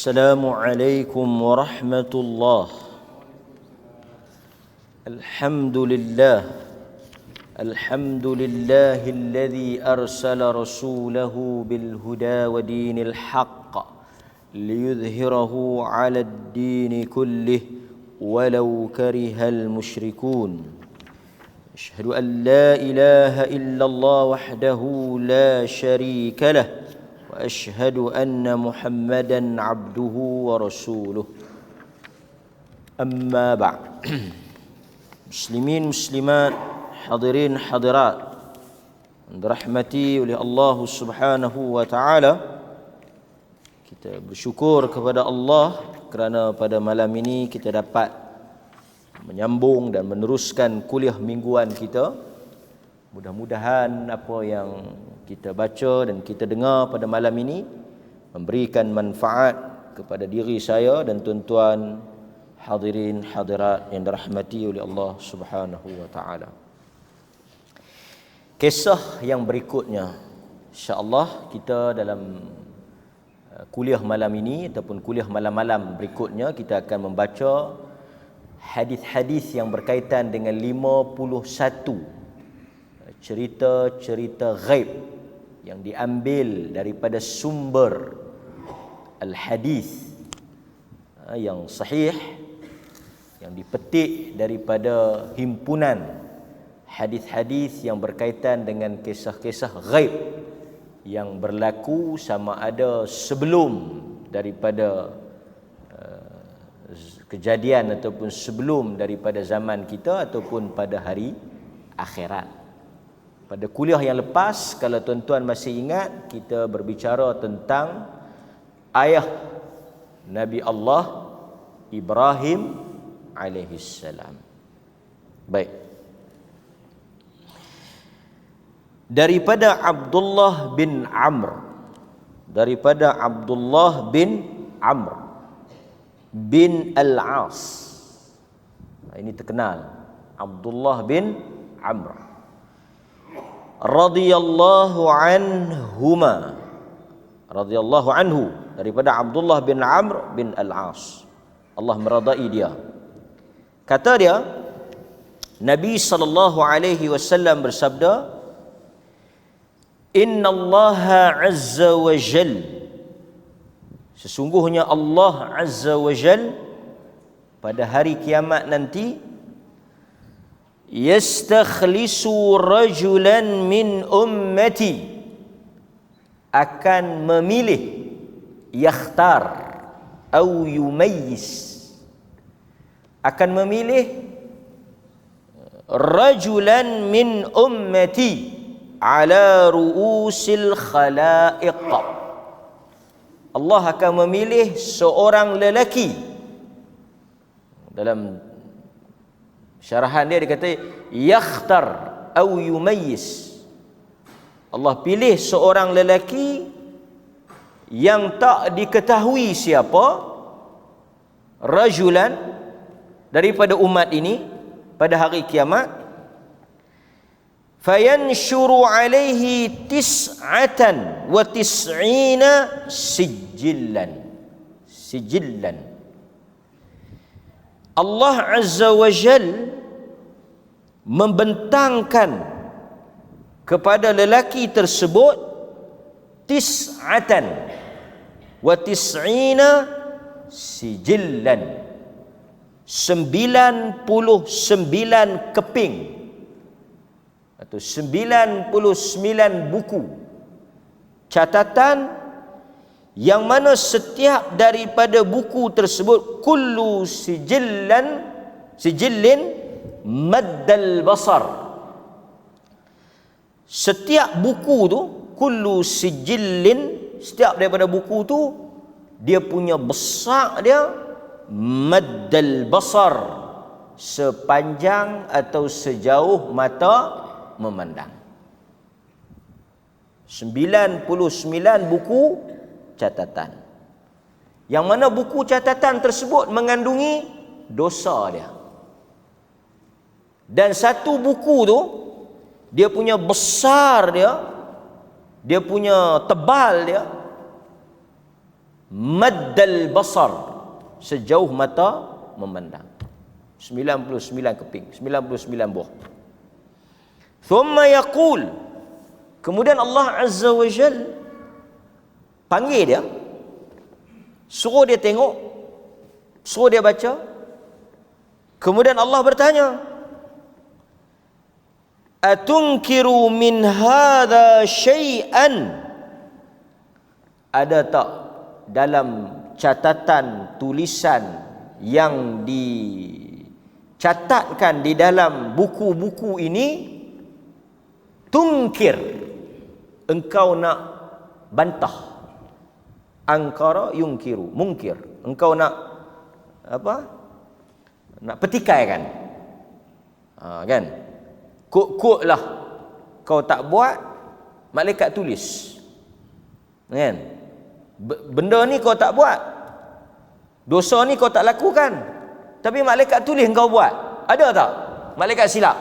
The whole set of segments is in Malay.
Assalamualaikum warahmatullahi. Alhamdulillah. Alhamdulillahilladzi arsala rasulahu bil huda wa dinil haqq liyudhhirahu 'alad dini kullih walau karihal musyrikun. Asyhadu an la ilaha illallah wahdahu la syarika lah wa asyhadu anna Muhammadan abduhu wa rasuluh. Amma ba'd. Muslimin muslimat, hadirin hadirat yang dirahmati oleh Allah Subhanahu wa taala, kita bersyukur kepada Allah kerana pada malam ini kita dapat menyambung dan meneruskan kuliah mingguan kita. Mudah-mudahan apa yang kita baca dan kita dengar pada malam ini memberikan manfaat kepada diri saya dan tuan-tuan hadirin hadirat yang dirahmati oleh Allah Subhanahu wa taala. Kisah yang berikutnya, insya-Allah kita dalam kuliah malam ini ataupun kuliah malam-malam berikutnya kita akan membaca hadis-hadis yang berkaitan dengan 51 cerita-cerita ghaib yang diambil daripada sumber al-hadis yang sahih, yang dipetik daripada himpunan hadis-hadis yang berkaitan dengan kisah-kisah ghaib yang berlaku sama ada sebelum daripada kejadian ataupun sebelum daripada zaman kita ataupun pada hari akhirat. Pada kuliah yang lepas, kalau tuan-tuan masih ingat, kita berbicara tentang ayah Nabi Allah Ibrahim alaihissalam. Baik. Daripada Abdullah bin Amr bin Al-As. Ini terkenal, Abdullah bin Amr radhiyallahu anhu, daripada Abdullah bin Amr bin Al-As, Allah meradai dia. Kata dia, Nabi sallallahu alaihi wasallam bersabda, innallaha azza wa jal, sesungguhnya Allah azza wa jal pada hari kiamat nanti yastakhlisu rajulan min ummati, akan memilih, yakhtar au yumayyiz, akan memilih rajulan min ummati ala ru'usil khalaiq. Allah akan memilih seorang lelaki. Dalam syarahan dia kata yakhtar au yumayyiz, Allah pilih seorang lelaki yang tak diketahui siapa, rajulan, daripada umat ini pada hari kiamat, fayanshuru alaihi tis'atan wa tis'ina sijillan. Allah Azza wa Jal membentangkan kepada lelaki tersebut tis'atan wa tis'ina sijillan, 99 keping atau 99 buku catatan, yang mana setiap daripada buku tersebut kullu sijillin maddal basar, setiap buku tu kullu sijillin, setiap daripada buku tu dia punya besar dia maddal basar, sepanjang atau sejauh mata memandang. 99 buku catatan, yang mana buku catatan tersebut mengandungi dosa dia. Dan satu buku tu dia punya besar dia punya tebal dia maddal basar, sejauh mata memandang. 99 keping, 99 buah. Thumma yaqul, kemudian Allah Azza wa Jal panggil dia, suruh dia tengok, suruh dia baca. Kemudian Allah bertanya, atunkiru min hadha syai'an, ada tak dalam catatan tulisan yang dicatatkan di dalam buku-buku ini, tungkir, engkau nak bantah. Angkara yungkiru, mungkir, engkau nak apa? Nak petikaikan. Kan? Kok lah kau tak buat, malaikat tulis. Kan? Benda ni kau tak buat, dosa ni kau tak lakukan, tapi malaikat tulis engkau buat. Ada tak malaikat silap?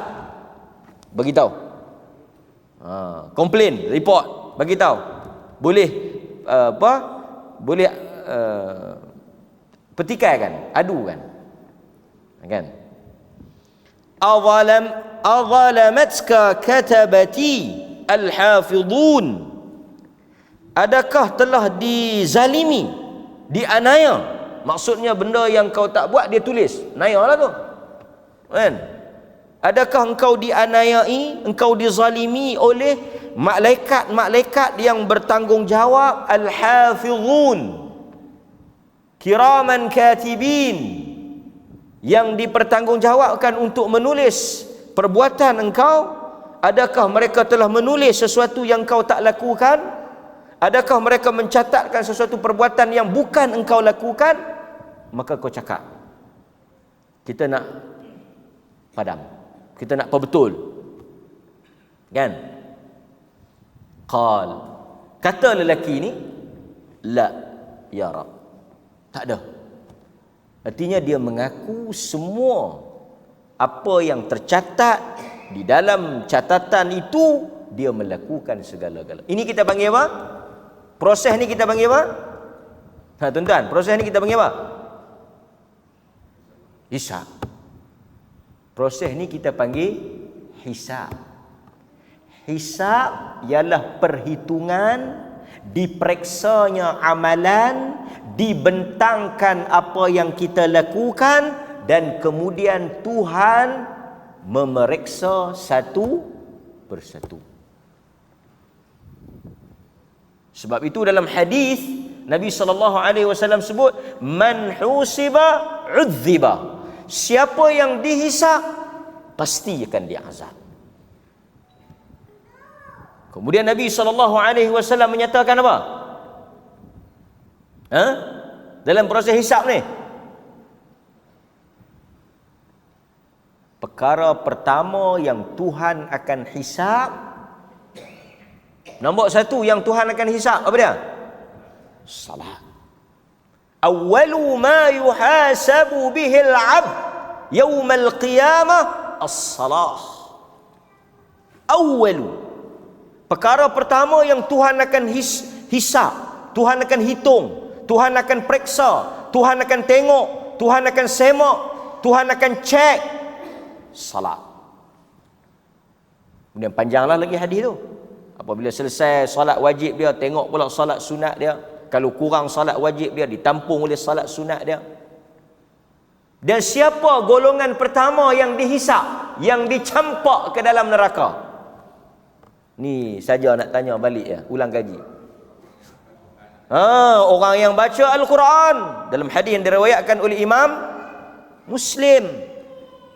Bagi tahu. Komplain, report, bagi tahu. Boleh boleh petikaikan, adukan. Kan? Azalamatka katabati al-hafidhun, adakah telah dizalimi, dianiaya? Maksudnya benda yang kau tak buat dia tulis, naya lah tu. Kan? Adakah engkau dianiayai, engkau dizalimi oleh malaikat-malaikat yang bertanggungjawab, al-hafidhun, kiraman katibin, yang dipertanggungjawabkan untuk menulis perbuatan engkau? Adakah mereka telah menulis sesuatu yang kau tak lakukan? Adakah mereka mencatatkan sesuatu perbuatan yang bukan engkau lakukan? Maka kau cakap, kita nak padam, kita nak apa betul. Kan? Qal, kata lelaki ni, la ya Rab, tak ada. Artinya dia mengaku semua apa yang tercatat di dalam catatan itu dia melakukan segala-galanya. Ini kita panggil apa? Proses ni kita panggil apa? Tuan-tuan, proses ni kita panggil apa? Hisab. Proses ni kita panggil hisab. Hisab ialah perhitungan, dipereksanya amalan, dibentangkan apa yang kita lakukan, dan kemudian Tuhan memeriksa satu persatu. Sebab itu dalam hadis Nabi SAW sebut, man husiba udhiba, siapa yang dihisab pasti akan diazab. Kemudian Nabi SAW menyatakan apa? Dalam proses hisab ni, perkara pertama yang Tuhan akan hisab, nombor satu yang Tuhan akan hisab, apa dia? Salat. Awwalu ma yuhasabu bihil abd yawmal qiyamah as-salah. Awwalu, perkara pertama yang Tuhan akan hisab, Tuhan akan hitung, Tuhan akan periksa, Tuhan akan tengok, Tuhan akan semak, Tuhan akan cek, salat. Kemudian panjanglah lagi hadis tu. Apabila selesai salat wajib dia, tengok pula salat sunat dia. Kalau kurang salat wajib dia, ditampung oleh salat sunat dia. Dan siapa golongan pertama yang dihisap, yang dicampak ke dalam neraka? Ni saja nak tanya balik ya, ulang kaji. Orang yang baca Al-Quran, dalam hadis yang diriwayatkan oleh Imam Muslim,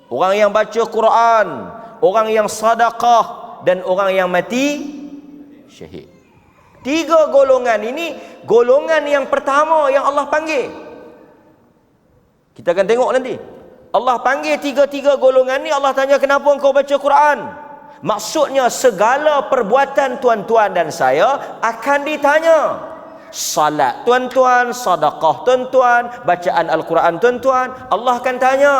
orang yang baca Quran, orang yang sedekah, dan orang yang mati syahid. Tiga golongan ini, golongan yang pertama yang Allah panggil. Kita akan tengok nanti. Allah panggil tiga-tiga golongan ni. Allah tanya, kenapa engkau baca Quran? Maksudnya segala perbuatan tuan-tuan dan saya akan ditanya. Salat tuan-tuan, sedekah tuan-tuan, bacaan Al-Quran tuan-tuan, Allah akan tanya.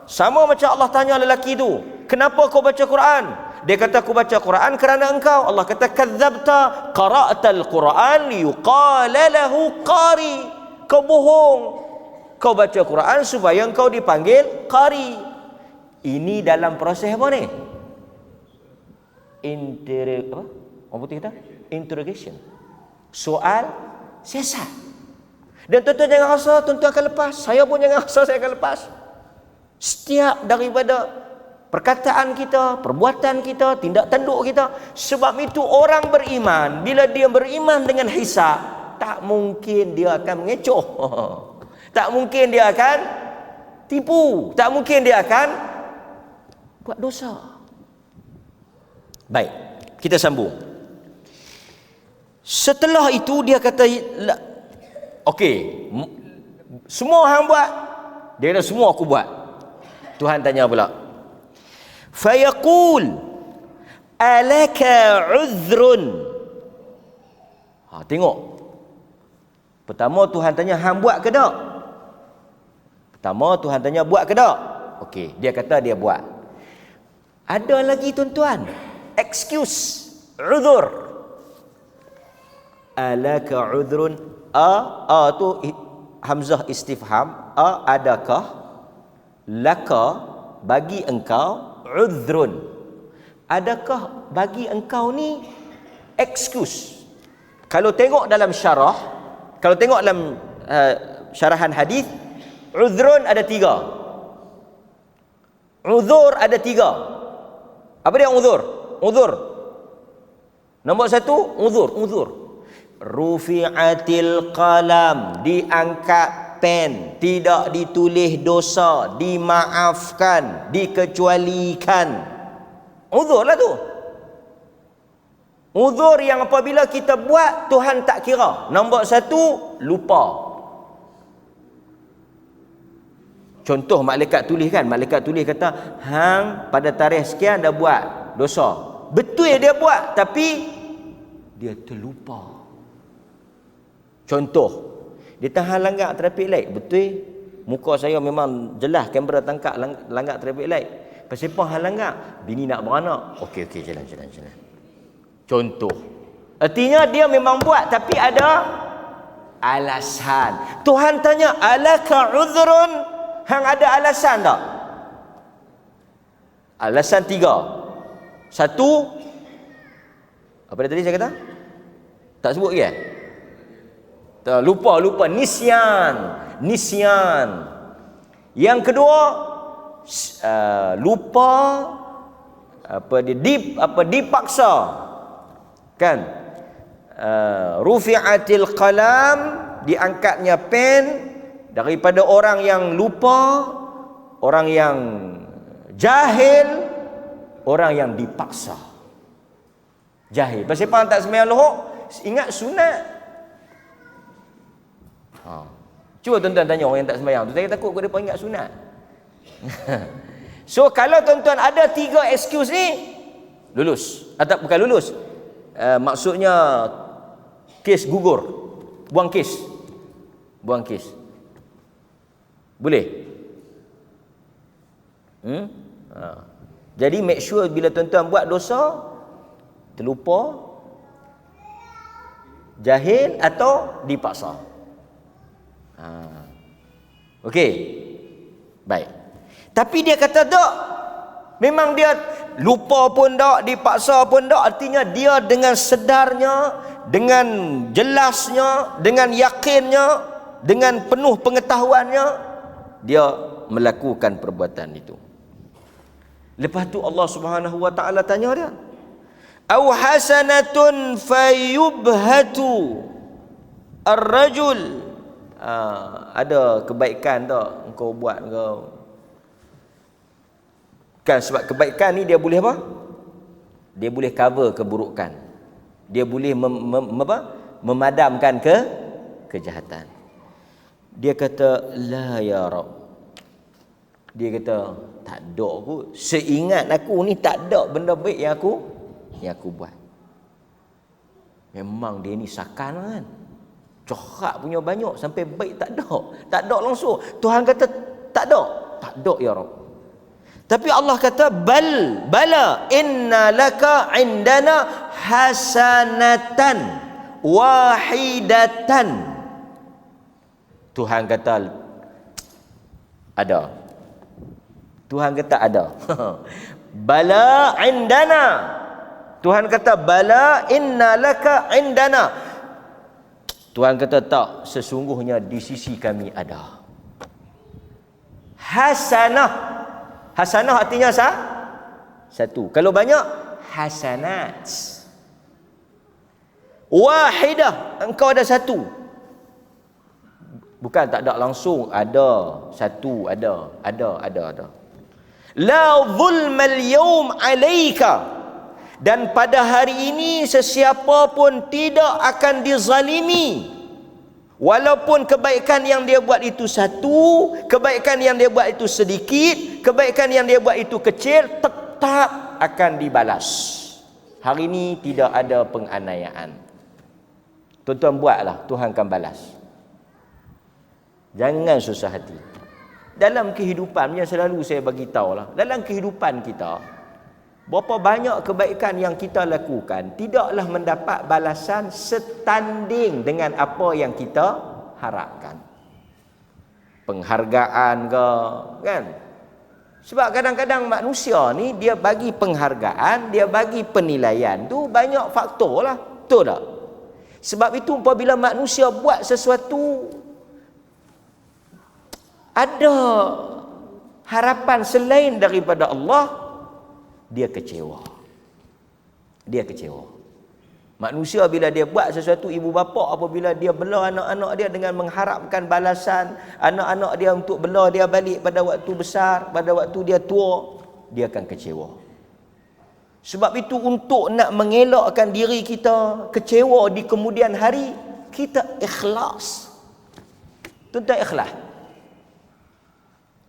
Sama macam Allah tanya lelaki tu, kenapa kau baca Quran? Dia kata aku baca Quran kerana engkau. Allah kata kadzabta qara'tal Quran liyuqala lahu qari. Kau bohong. Kau baca Quran supaya engkau dipanggil qari. Ini dalam proses apa ni? Orang putih kata interrogation. Soal siasat. Dan tuan-tuan jangan rasa tuan-tuan akan lepas. Saya pun jangan rasa saya akan lepas. Setiap daripada perkataan kita, perbuatan kita, tindak tanduk kita. Sebab itu orang beriman, bila dia beriman dengan hisab, tak mungkin dia akan mengecoh. Tak mungkin dia akan tipu. Tak mungkin dia akan buat dosa. Baik, kita sambung. Setelah itu dia kata, okey, semua hang buat. Dia kata semua aku buat. Tuhan tanya pula, fayaqul alaka uzrun. Tengok. Pertama Tuhan tanya hang buat ke tak? Pertama Tuhan tanya buat ke tak? Okey, dia kata dia buat. Ada lagi tuan-tuan, excuse, uzur. Alaka uzrun. Tu hamzah istifham. Adakah? Laka, bagi engkau, uzrun. Adakah bagi engkau ni excuse? Kalau tengok dalam syarah, kalau tengok dalam syarahan hadis, uzrun ada 3. Uzur ada 3. Apa dia uzur? Uzur. Nombor 1, uzur. Rufi'atil qalam, diangkat pen, tidak ditulis dosa, dimaafkan, dikecualikan. Uzur lah tu. Uzur yang apabila kita buat Tuhan tak kira. Nombor 1, lupa. Contoh malaikat tulis kan, malaikat tulis kata hang pada tarikh sekian dah buat dosa. Betul dia buat tapi dia terlupa. Contoh, dia tahan langgar traffic light. Betul, muka saya memang jelas kamera tangkap langgar traffic light. Pasal apa hang langgar? Bini nak beranak. Okey, jalan. Contoh. Artinya dia memang buat tapi ada alasan. Tuhan tanya, alaka uzrun? Hang ada alasan tak? Alasan 3. 1, apa dia tadi saya kata? Tak sebut ke? Lupa, nisyan. Yang kedua, lupa dipaksa. Kan? Rufi'atil qalam, diangkatnya pen daripada orang yang lupa, orang yang jahil, orang yang dipaksa. Jahil. Pasal apa tak sembahyang lohok? Ingat sunat. Cuba tuan-tuan tanya orang yang tak sembahyang tu, saya takut kau depa ingat sunat. So kalau tuan-tuan ada 3 excuse ni, lulus. Atau bukan lulus. Maksudnya kes gugur. Buang kes. Boleh? Jadi make sure bila tuan-tuan buat dosa, terlupa, jahil atau dipaksa. Okey. Baik. Tapi dia kata tak. Memang dia lupa pun tak, dipaksa pun tak. Artinya dia dengan sedarnya, dengan jelasnya, dengan yakinnya, dengan penuh pengetahuannya, dia melakukan perbuatan itu. Lepas tu Allah Subhanahu wa taala tanya dia, "Au hasanatun fayubhatu ar-rajul?" Ada kebaikan tak engkau buat kau? Kan sebab kebaikan ni dia boleh apa? Dia boleh cover keburukan. Dia boleh memadamkan kejahatan. Dia kata la ya Rabb. Dia kata tak ada aku. Seingat aku ni tak ada benda baik yang aku buat. Memang dia ni sakan kan. Corak punya banyak sampai baik tak ada. Tak ada langsung. Tuhan kata tak ada. Tak ada ya Rabb. Tapi Allah kata bala inna laka indana hasanatan wahidatan. Tuhan kata ada. Tuhan kata ada. Bala indana. Tuhan kata bala inna laka indana. Tuhan kata tak, sesungguhnya di sisi kami ada. Hasanah. Hasanah artinya satu. Kalau banyak, hasanat. Wahidah, engkau ada satu. Bukan tak ada langsung, ada satu, ada. La zulmal yawm alaika. Dan pada hari ini sesiapa pun tidak akan dizalimi. Walaupun kebaikan yang dia buat itu satu, kebaikan yang dia buat itu sedikit, kebaikan yang dia buat itu kecil, tetap akan dibalas. Hari ini tidak ada penganiayaan. Tuan-tuan buatlah, Tuhan akan balas. Jangan susah hati. Dalam kehidupan, yang selalu saya bagi tahulah, dalam kehidupan kita, berapa banyak kebaikan yang kita lakukan tidaklah mendapat balasan setanding dengan apa yang kita harapkan. Penghargaan ke, kan? Sebab kadang-kadang manusia ni dia bagi penghargaan, dia bagi penilaian tu banyak faktor lah. Betul tak? Sebab itu apabila manusia buat sesuatu ada harapan selain daripada Allah, dia kecewa. Manusia bila dia buat sesuatu, ibu bapa apabila dia bela anak-anak dia dengan mengharapkan balasan anak-anak dia untuk bela dia balik pada waktu besar, pada waktu dia tua, dia akan kecewa. Sebab itu untuk nak mengelakkan diri kita kecewa di kemudian hari, kita ikhlas. Tuan-tuan ikhlas.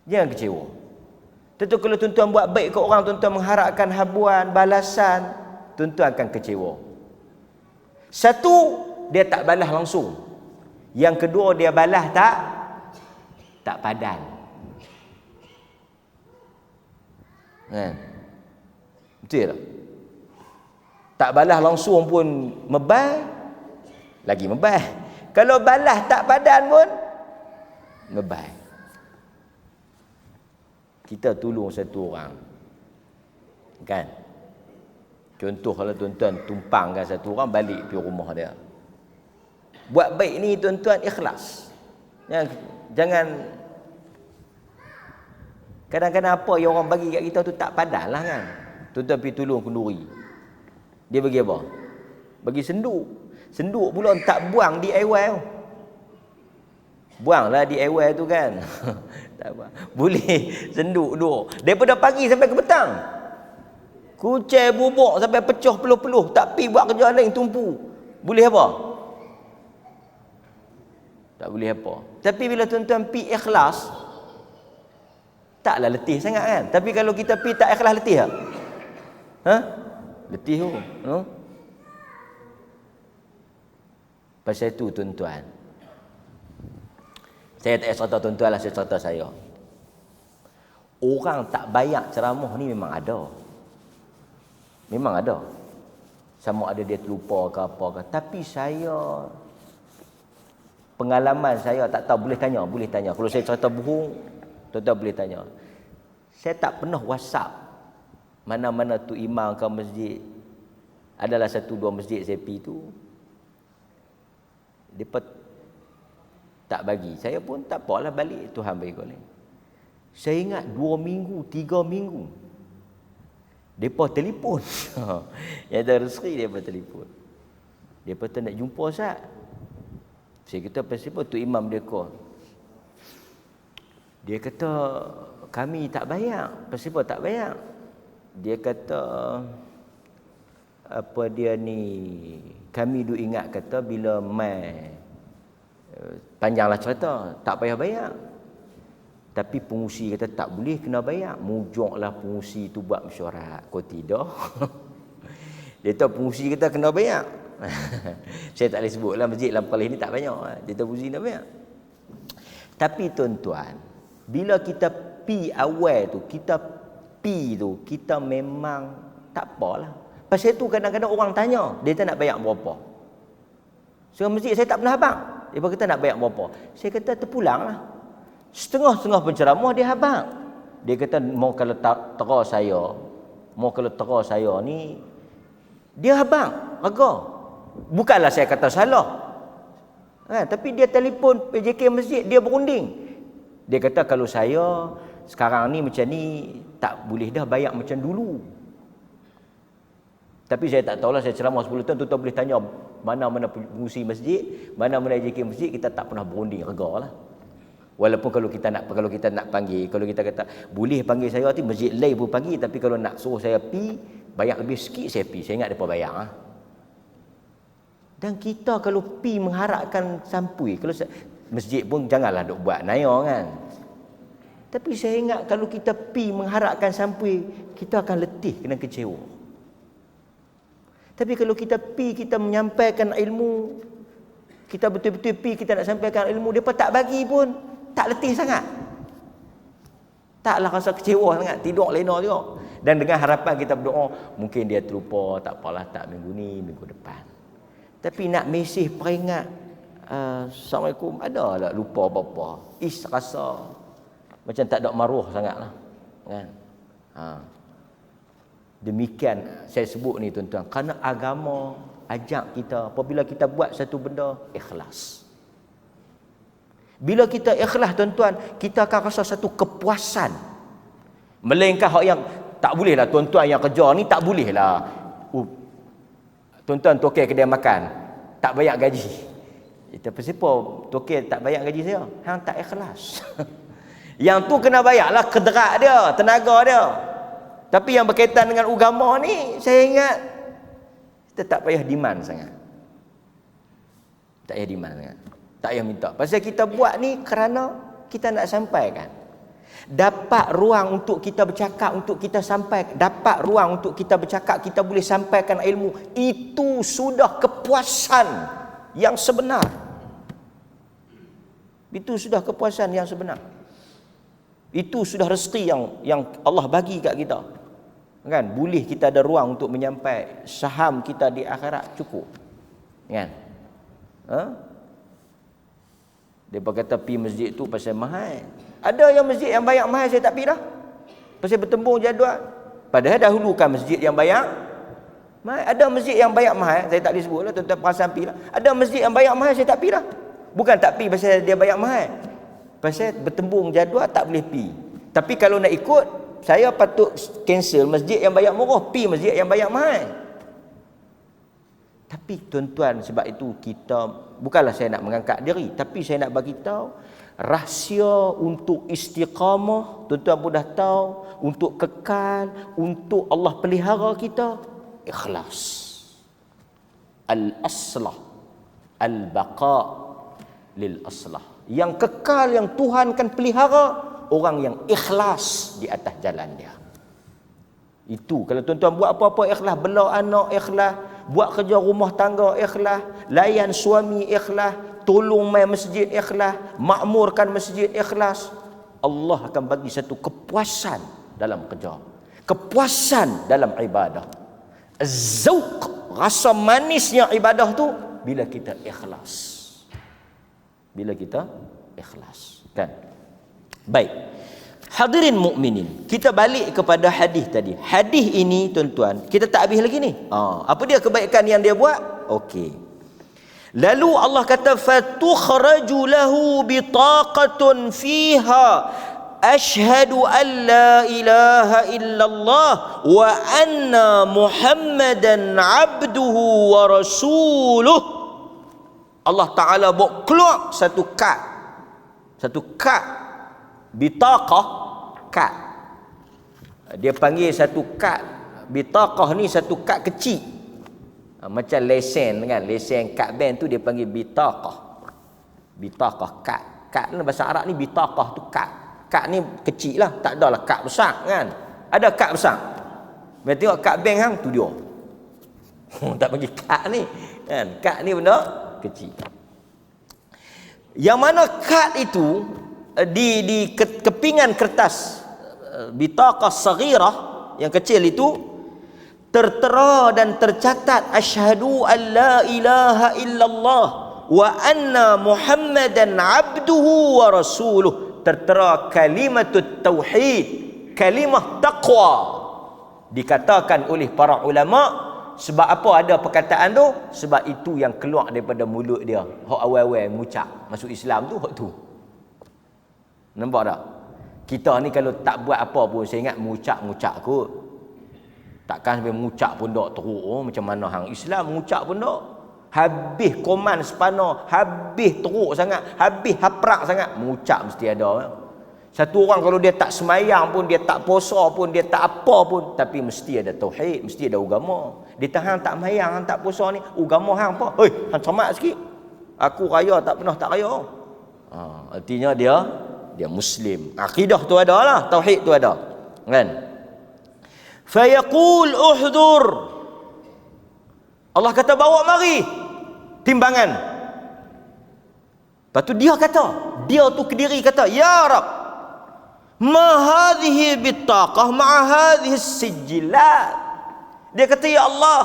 Jangan kecewa. Tentu kalau tuan-tuan buat baik ke orang, tuan-tuan mengharapkan habuan, balasan, tuan-tuan akan kecewa. Satu, dia tak balas langsung. Yang kedua, dia balas tak padan. Kan? Betul tak? Tak balas langsung pun mebal, lagi mebal. Kalau balas tak padan pun mebal. Kita tolong satu orang, kan? Contoh kalau tuan-tuan tumpangkan satu orang balik pergi rumah dia. Buat baik ni tuan-tuan ikhlas. Jangan kadang-kadang apa yang orang bagi kat kita tu tak padan lah, kan? Tuan-tuan pergi tolong kenduri. Dia bagi apa? Bagi senduk. Senduk pula tak buang di air. Buanglah di air tu, kan? Tak apa. Boleh senduk duk daripada pagi sampai ke petang. Kucai bubuk sampai pecah peluh-peluh, tak pi buat kerja lain tumpu. Boleh apa? Tak boleh apa. Tapi bila tuan-tuan pi ikhlas, taklah letih sangat, kan? Tapi kalau kita pi tak ikhlas, letih tak? Ha? Letih tu. Pasal itu tuan-tuan, saya tak cerita tuan-tuan lah, saya cerita saya. Orang tak bayar ceramah ni memang ada. Memang ada. Sama ada dia terlupa ke apa ke. Tapi saya, pengalaman saya tak tahu, boleh tanya. Kalau saya cerita bohong, tuan-tuan boleh tanya. Saya tak pernah WhatsApp mana-mana tu imam ke masjid. Adalah 1-2 masjid saya pergi tu, depa tak bagi. Saya pun tak apalah, balik Tuhan bagi kau ni. Saya ingat 2 minggu, 3 minggu depa telefon. Yang ada rezeki depa telefon. Depa tak nak jumpa Ustaz. Saya kata pasal apa? Tu imam dia call. Dia kata kami tak bayar. Pasal apa tak bayar? Dia kata apa dia ni, kami duk ingat kata bila mai, panjanglah cerita, tak payah bayar. Tapi pengusi kata tak boleh, kena bayar. Mujuklah pengusi tu buat mesyuarat. Kau tidak? Dia tahu pengusi kata kena bayar. Saya tak boleh sebutlah, masjid Lampalih ni tak banyak. Dia tahu pengusi kena bayar. Tapi tuan-tuan, bila kita pi awal tu, kita pi tu kita memang tak apalah. Pasal tu kadang-kadang orang tanya, dia tak nak bayar berapa. Seorang masjid saya tak pernah habang. Dia kata nak bayar berapa. Saya kata terpulanglah. Setengah-setengah penceramah dia habang. Dia kata mau kalau tera saya ni dia habang harga. Bukanlah saya kata salah. Tapi dia telefon PJK masjid, dia berunding. Dia kata kalau saya sekarang ni macam ni tak boleh dah bayar macam dulu. Tapi saya tak tahulah, saya ceramah 10 tahun, tuan-tuan boleh tanya mana-mana pengurusi masjid, mana-mana JK masjid, kita tak pernah berunding harga lah. Walaupun kalau kita nak panggil, kalau kita kata boleh panggil saya nanti masjid lain pun panggil, tapi kalau nak suruh saya pi bayar lebih sikit saya pi, saya ingat depa bayar ah. Dan kita kalau pi mengharapkan sampui, kalau masjid pun janganlah duk buat naya kan. Tapi saya ingat kalau kita pi mengharapkan sampui, kita akan letih, kena kecewa. Tapi kalau kita pi, kita menyampaikan ilmu, kita betul-betul pi, kita nak sampaikan ilmu, depa tak bagi pun tak letih sangat. Taklah rasa kecewa sangat, tidur lena juga. Dan dengan harapan kita berdoa, mungkin dia terlupa, tak apalah, tak minggu ni, minggu depan. Tapi nak mesej peringat, Assalamualaikum, ada tak lupa apa-apa? Rasa macam tak ada maruah sangatlah. Kan? Demikian saya sebut ni tuan-tuan, kerana agama ajak kita apabila kita buat satu benda ikhlas. Bila kita ikhlas tuan-tuan, kita akan rasa satu kepuasan. Melainkan hak yang tak boleh lah tuan-tuan yang kerja ni tak boleh lah. Tuan-tuan tokek kedai makan tak bayar gaji. Tapi siapa tokek tak bayar gaji saya? Hang tak ikhlas. Yang tu kena bayarlah kederak dia, tenaga dia. Tapi yang berkaitan dengan agama ni, saya ingat kita tak payah demand sangat. Tak payah demand sangat. Tak payah minta. Pasal kita buat ni kerana kita nak sampaikan. Dapat ruang untuk kita bercakap, untuk kita sampaikan. Dapat ruang untuk kita bercakap, kita boleh sampaikan ilmu. Itu sudah kepuasan yang sebenar. Itu sudah kepuasan yang sebenar. Itu sudah rezeki yang Allah bagi kat kita. Kan, boleh kita ada ruang untuk menyampaikan saham kita di akhirat cukup. Kan? Dia kata pi masjid tu pasal mahal. Ada yang masjid yang bayar mahal saya tak pi dah. Pasal bertembung jadual. Padahal dahulu kan masjid yang bayar mahal. Ada masjid yang bayar mahal, saya tak boleh sebutlah, tuan-tuan perasan pi lah. Ada masjid yang bayar mahal saya tak pi dah. Bukan tak pi pasal dia bayar mahal. Pasal bertembung jadual tak boleh pi. Tapi kalau nak ikut, saya patut cancel masjid yang bayar murah, pi masjid yang bayar mahal. Tapi tuan-tuan, sebab itu kita, bukanlah saya nak mengangkat diri, tapi saya nak bagi tahu rahsia untuk istiqamah, tuan-tuan pun dah tahu, untuk kekal, untuk Allah pelihara kita, ikhlas. Al-aslah, al-baqa' lil-aslah. Yang kekal, yang Tuhan kan pelihara, orang yang ikhlas di atas jalan dia. Itu kalau tuan-tuan buat apa-apa ikhlas, bela anak ikhlas, buat kerja rumah tangga ikhlas, layan suami ikhlas, tolong mai masjid ikhlas, makmurkan masjid ikhlas, Allah akan bagi satu kepuasan dalam kerja, kepuasan dalam ibadah. Az-zauq, rasa manisnya ibadah tu bila kita ikhlas. Bila kita ikhlas, kan? Baik. Hadirin mukminin, kita balik kepada hadis tadi. Hadis ini tuan-tuan, kita tak habis lagi ni. Apa dia kebaikan yang dia buat? Okey. Lalu Allah kata fatukhraju lahu bitaqatun fiha asyhadu an la ilaha illallah wa anna muhammadan abduhu wa rasuluh. Allah Ta'ala buat keluar satu kad. Satu kad. Bitaqah, kad. Dia panggil satu kad. Bitaqah ni satu kad kecil. Macam lesen kan. Lesen kad bank tu dia panggil bitaqah. Bitaqah, kad. Kad ni bahasa Arab ni bitaqah tu kad. Kad ni kecil lah. Tak adalah kad besar kan. Ada kad besar. Bila tengok kad bank hang tu dia. Tak panggil kad ni. Kan? Kad ni benda kecil. Yang mana kad itu di kepingan kertas bitaqah saghirah yang kecil itu, tertera dan tercatat asyhadu an la ilaha illallah wa anna muhammadan abduhu wa rasuluh. Tertera kalimatut tauhid, kalimah taqwa. Dikatakan oleh para ulama, sebab apa ada perkataan tu? Sebab itu yang keluar daripada mulut dia. Hak awal-awal mengucap masuk Islam tu, hak tu. Nampak tak? Kita ni kalau tak buat apa pun, saya ingat mengucap-ngucap kot. Takkan sampai mengucap pun tak teruk. Oh, macam mana hang Islam mengucap pun tak. Habis koman sepana, habis teruk sangat, habis haprak sangat, mengucap mesti ada. Satu orang kalau dia tak semayang pun, dia tak puasa pun, dia tak apa pun, tapi mesti ada tauhid, mesti ada agama. Dia tahan tak semayang, hang tak puasa ni, agama hang apa? Hei, hang cermat sikit. Aku raya tak pernah tak raya. Artinya dia Muslim. Akidah tu ada lah, tauhid tu ada. Kan? Fayaqul uhdur. Allah kata bawa mari timbangan. Lepas tu dia kata, dia tu kediri kata, ya Rab, ma hadhihi bitaqah ma'a hadhihi sijillat. Dia kata, ya Allah,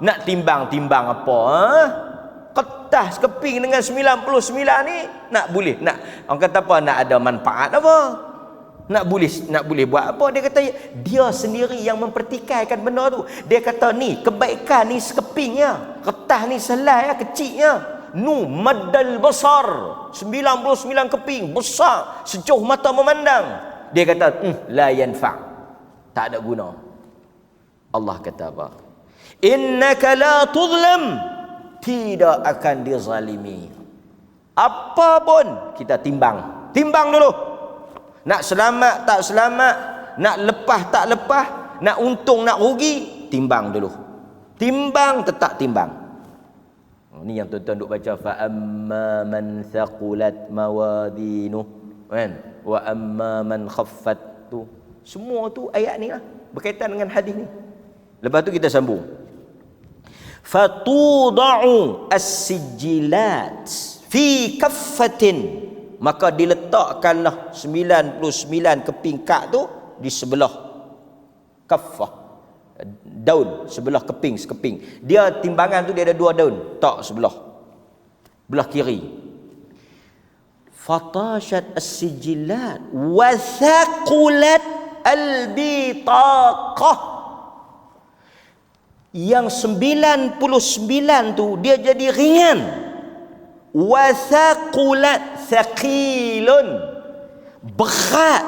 nak timbang-timbang apa? Kertas keping dengan 99 ni nak boleh? Nak orang kata apa? Nak ada manfaat apa? Nak boleh buat apa? Dia kata dia sendiri yang mempertikaikan benda tu. Dia kata ni kebaikan ni sekepingnya, kertas ni selai kecilnya. Nu maddal basar, 99 keping besar sejauh mata memandang. Dia kata la yanfa', tak ada guna. Allah kata apa? Innaka la tuzlam, tidak akan dizalimi. Apa pun kita timbang dulu. Nak selamat tak selamat, nak lepas tak lepas, nak untung nak rugi, timbang dulu. Timbang, tetap timbang. Ni yang tuan-tuan duk baca, fa amma man thaqulat mawadinu, kan? Wa amma man khaffat tu. Semua tu ayat ni lah, berkaitan dengan hadis ni. Lepas tu kita sambung. Fatuda'u as-sijillat fi kaffatin, maka diletakkanlah 99 keping kad tu di sebelah kaffah, daun, sebelah keping sekeping. Dia timbangan tu dia ada 2 daun, tak sebelah kiri. Fatashat as-sijillat wa thaqulat al-bitaqah. Yang 99 tu dia jadi ringan. Wa thaqulat, thaqilun, berat.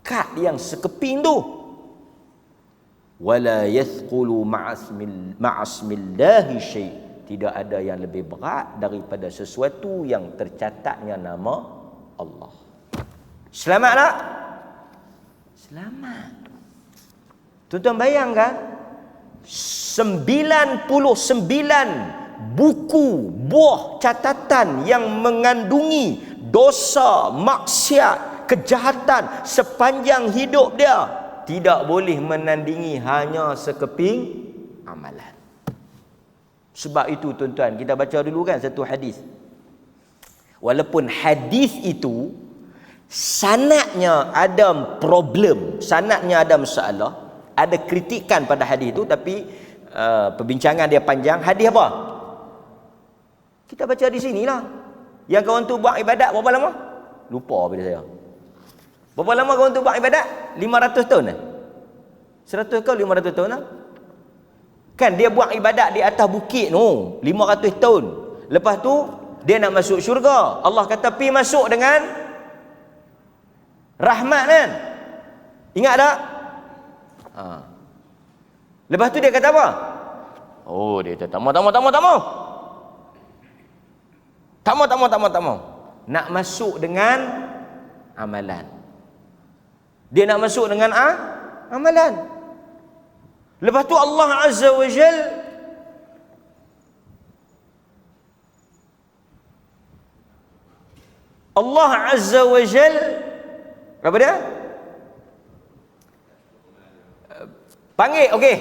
Kad yang sekeping tu. Wala yathqulu ma'asmillahi syai', tidak ada yang lebih berat daripada sesuatu yang tercatatnya nama Allah. Selamat tak? Selamat. Tuan-tuan bayangkan 99 buku buah catatan yang mengandungi dosa, maksiat, kejahatan sepanjang hidup dia, tidak boleh menandingi hanya sekeping amalan. Sebab itu tuan-tuan, kita baca dulu kan satu hadis. Walaupun hadis itu sanadnya ada problem, sanadnya ada masalah, ada kritikan pada hadis itu, tapi perbincangan dia panjang. Hadis apa? Kita baca di sinilah. Yang kawan tu buat ibadat berapa lama? Lupa pada saya. Berapa lama kawan tu buat ibadat? 500 tahun eh? 100 ke 500 tahun lah? Kan dia buat ibadat di atas bukit tu 500 tahun. Lepas tu dia nak masuk syurga. Allah kata pi masuk dengan rahmat kan? Ingat tak? Lepas tu dia kata apa? Oh, dia kata tak mau. Nak masuk dengan amalan. Dia nak masuk dengan amalan. Lepas tu Allah Azza wa Jal apa dia? Panggil, okey.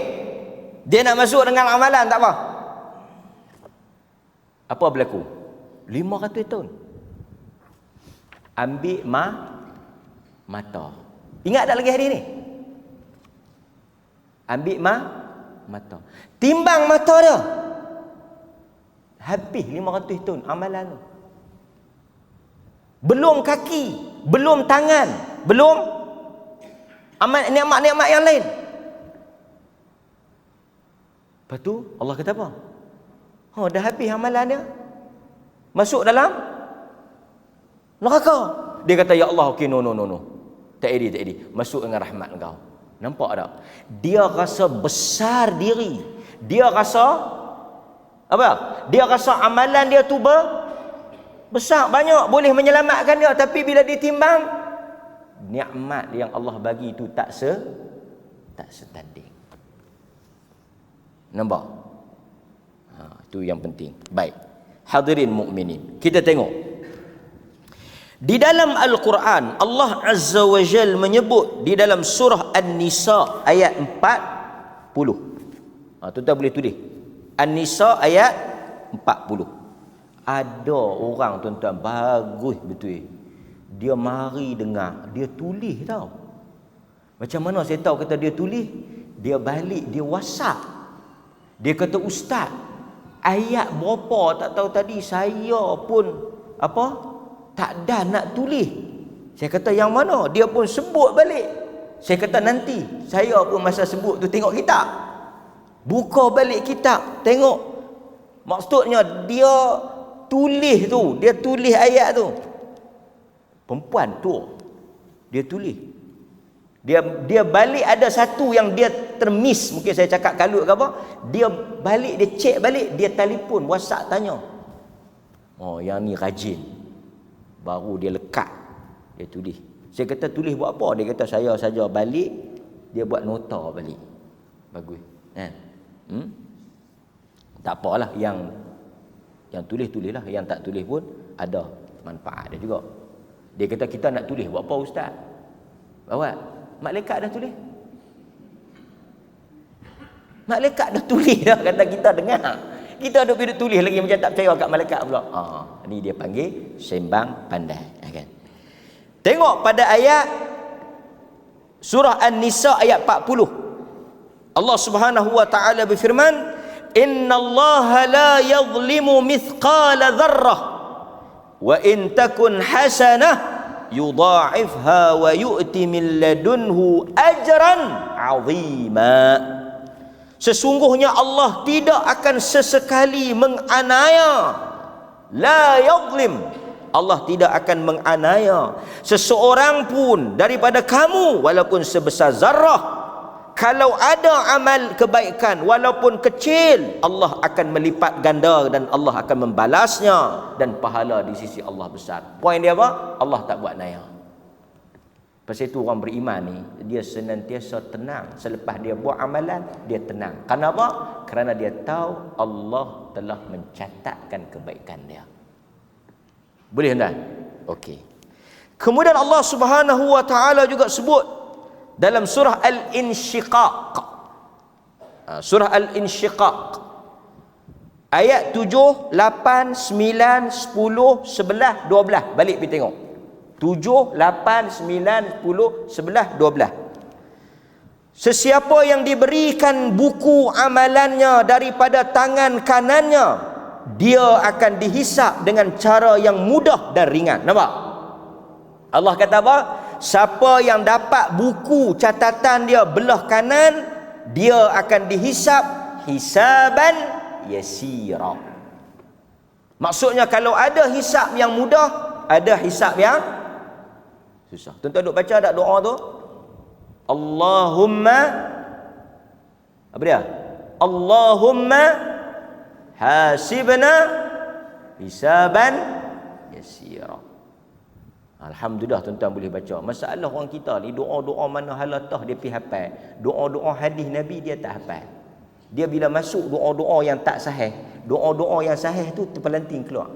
Dia nak masuk dengan amalan, tak apa. Apa berlaku? 500 tahun. Ambil mata. Ingat tak lagi hari ni? Ambil mata. Timbang mata dia. Habis 500 ton amalan tu. Belum kaki, belum tangan, belum amal nikmat-nikmat yang lain. Lepas tu Allah kata apa? Dah habis amalan dia. Masuk dalam neraka. Dia kata, ya Allah, okey, no. Tak edi. Masuk dengan rahmat engkau. Nampak tak? Dia rasa besar diri. Dia rasa apa? Dia rasa amalan dia tu besar, banyak, boleh menyelamatkan dia. Tapi bila ditimbang, nikmat yang Allah bagi tu tak setanding. Nampak? Itu yang penting. Baik. Hadirin mukminin, kita tengok di dalam Al-Quran, Allah Azza wa Jal menyebut di dalam surah An-Nisa ayat 40. Tuan-tuan boleh tulis An-Nisa ayat 40. Ada orang, tuan-tuan, bagus betul, dia mari dengar, dia tulis tau. Macam mana saya tahu kata dia tulis? Dia balik, dia WhatsApp, dia kata, ustaz, ayat berapa tak tahu tadi, saya pun tak ada nak tulis. Saya kata, yang mana? Dia pun sebut balik. Saya kata, nanti saya pun masa sebut tu tengok kitab. Buka balik kitab, tengok. Maksudnya dia tulis tu, dia tulis ayat tu. Perempuan tu dia tulis. Dia balik, ada satu yang dia termiss, mungkin saya cakap kalut ke apa, dia balik, dia cek balik, dia telefon, WhatsApp tanya. Yang ni rajin. Baru dia lekat, dia tulis. Saya kata, tulis buat apa? Dia kata, saya saja balik, dia buat nota balik. Bagus kan? Tak apalah, yang tulis-tulislah, yang tak tulis pun ada manfaat dia juga. Dia kata, kita nak tulis buat apa ustaz? Bawa malaikat dah tulis. Malaikat dah tulis dah, kata kita dengar. Kita duduk tulis lagi macam tak percaya kat malaikat pula. Ni dia panggil sembang pandai, kan? Tengok pada ayat surah An-Nisa ayat 40. Allah Subhanahu wa taala berfirman, innallaha la yadhlimu mithqala dzarrah wa in takun hasanah yudha'ifha wa yu'ti min ladunhu ajran 'azima. Sesungguhnya Allah tidak akan sesekali menganiaya. La yadhlim, Allah tidak akan menganiaya seseorang pun daripada kamu walaupun sebesar zarrah. Kalau ada amal kebaikan walaupun kecil, Allah akan melipat ganda dan Allah akan membalasnya, dan pahala di sisi Allah besar. Poin dia apa? Allah tak buat naya. Pasal itu orang beriman ni, dia senantiasa tenang. Selepas dia buat amalan, dia tenang. Kenapa? Kerana dia tahu Allah telah mencatatkan kebaikan dia. Boleh tak? Okey. Kemudian Allah Subhanahu wa taala juga sebut dalam surah Al-Insyiqaq. Surah Al-Insyiqaq ayat 7, 8, 9, 10, 11, 12. Balik pergi tengok. 7, 8, 9, 10, 11, 12. Sesiapa yang diberikan buku amalannya daripada tangan kanannya, dia akan dihisap dengan cara yang mudah dan ringan. Nampak? Allah kata apa? Siapa yang dapat buku catatan dia belah kanan, dia akan dihisap hisaban yasira. Maksudnya kalau ada hisap yang mudah, ada hisap yang susah. Tuan-tuan duk baca tak doa tu? Allahumma, apa dia? Allahumma hasibna hisaban yasira. Alhamdulillah tuan-tuan boleh baca. Masalah orang kita ni, doa-doa mana halatah dia pergi hafal. Doa-doa hadis Nabi dia tak hafal. Dia bila masuk doa-doa yang tak sahih, doa-doa yang sahih tu terpelanting keluar.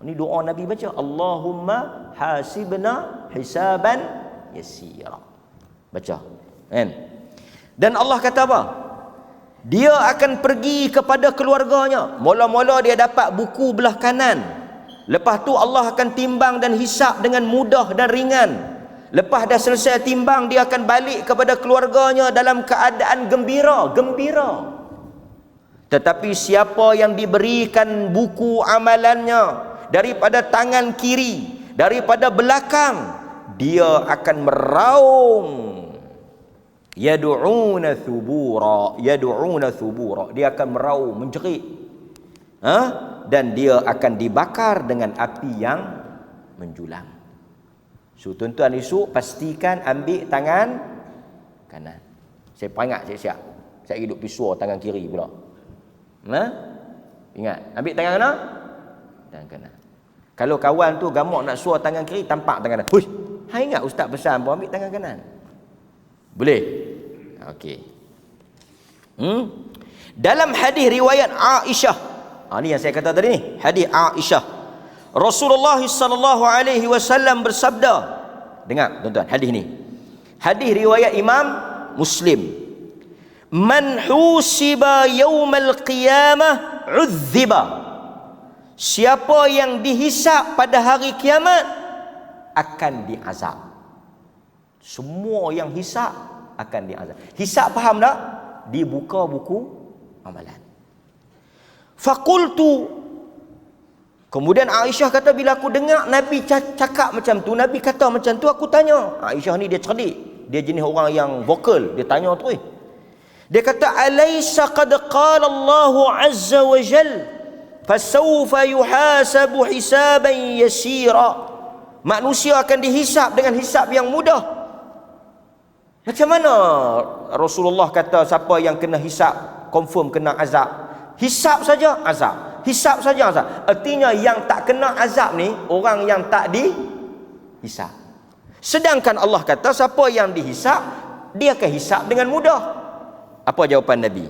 Ini doa Nabi baca, Allahumma hasibna hisaban yasira. Baca, kan? Dan Allah kata apa? Dia akan pergi kepada keluarganya. Mula-mula dia dapat buku belah kanan. Lepas tu Allah akan timbang dan hisap dengan mudah dan ringan. Lepas dah selesai timbang, dia akan balik kepada keluarganya dalam keadaan gembira. Tetapi siapa yang diberikan buku amalannya daripada tangan kiri, daripada belakang, dia akan meraung. Yad'una thubura. Dia akan meraung, menjerit. Dan dia akan dibakar dengan api yang menjulang. So tuan-tuan esok pastikan ambil tangan kanan. Saya peringat siap-siap. Saya hidup pisau tangan kiri pula. Ingat, ambil tangan mana? Tangan kanan. Kalau kawan tu gamak nak suar tangan kiri, tampak tangan kanan. Hush, hai ingat ustaz pesan pun ambil tangan kanan. Boleh? Okey. Dalam hadis riwayat Aisyah. Ni yang saya kata tadi ni, hadis Aisyah. Rasulullah sallallahu alaihi wasallam bersabda. Dengar tuan-tuan hadis ni. Hadis riwayat Imam Muslim. Man husiba yaumal qiyamah uzziba. Siapa yang dihisap pada hari kiamat akan diazab. Semua yang hisap akan diazab. Hisap faham tak? Dibuka buku amalan. Faqultu, kemudian Aisyah kata, bila aku dengar Nabi cakap macam tu, Nabi kata macam tu, aku tanya. Aisyah ni dia cerdik. Dia jenis orang yang vokal. Dia tanya terus. Dia kata, alaysa qad qala Allah azza wa jal fasawfa yuhasabu hisaban yasira. Manusia akan dihisap dengan hisap yang mudah. Macam mana Rasulullah kata siapa yang kena hisap confirm kena azab? Hisap saja azab. Hisap saja azab. Artinya yang tak kena azab ni orang yang tak dihisap. Sedangkan Allah kata siapa yang dihisap, dia akan hisap dengan mudah. Apa jawapan Nabi?